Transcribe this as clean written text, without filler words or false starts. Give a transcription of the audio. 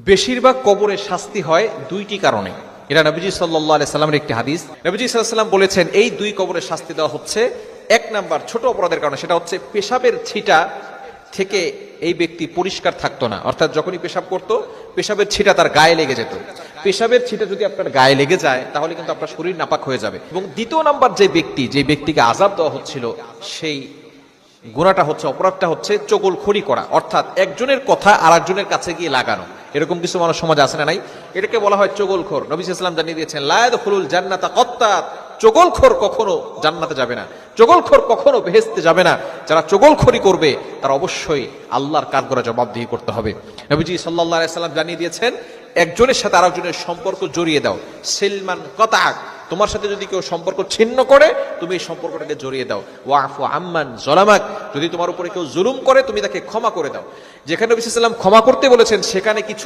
বেশিরভাগ কবরে শাস্তি হয় দুইটি কারণে। এটা নবীজি সাল্লাল্লাহু আলাইহি সাল্লামের একটি হাদিস। নবীজি সাল্লাল্লাহু আলাইহি সাল্লাম বলেছেন এই দুই কবরে শাস্তি দেওয়া হচ্ছে এক নাম্বার ছোট অপরাধের কারণে, সেটা হচ্ছে পেশাবের ছিটা থেকে এই ব্যক্তি পরিষ্কার থাকতো না, অর্থাৎ যখনই পেশাব করতো পেশাবের ছিটা তার গায়ে লেগে যেত। পেশাবের ছিটা যদি আপনার গায়ে লেগে যায় তাহলে কিন্তু আপনার শরীর নাপাক হয়ে যাবে। এবং দ্বিতীয় নাম্বার যে ব্যক্তিকে আযাব দেওয়া হচ্ছিল সেই গুনাহটা হচ্ছে, অপরাধটা হচ্ছে চগলখড়ি করা, অর্থাৎ একজনের কথা আরেকজনের কাছে গিয়ে লাগানো। এরকম কিছু মানুষ সমাজে আছে না নাই? এটাকে বলা হয় চগলখোর। নবী সাল্লাল্লাহু আলাইহি ওয়াসাল্লাম জানিয়ে দিয়েছেন লা ইয়াদখুলুল জান্নাতা কাত্তাত, চগলখোর কখনো জান্নাতে যাবে না, চগলখোর কখনো বেহেশতে যাবে না। যারা চগলখড়ি করবে তারা অবশ্যই আল্লাহর কাঠগড়ায় জবাবদিহি করতে হবে। নবীজি সাল্লাল্লাহু আলাইহি ওয়াসাল্লাম জানিয়ে দিয়েছেন একজনের সাথে আরেকজনের সম্পর্ক জড়িয়ে দাও, সিলমান কাতাক, তোমার সাথে যদি কেউ সম্পর্ক ছিন্ন করে তুমি এই সম্পর্কটাকে জড়িয়ে দাও। ওয়াফু আম্মান যালামাক, যদি তোমার উপরে কেউ জুলুম করে তুমি তাকে ক্ষমা করে দাও। যেখানে নবী সাল্লাল্লাহু আলাইহি ওয়াসাল্লাম ক্ষমা করতে বলেছেন সেখানে কিছু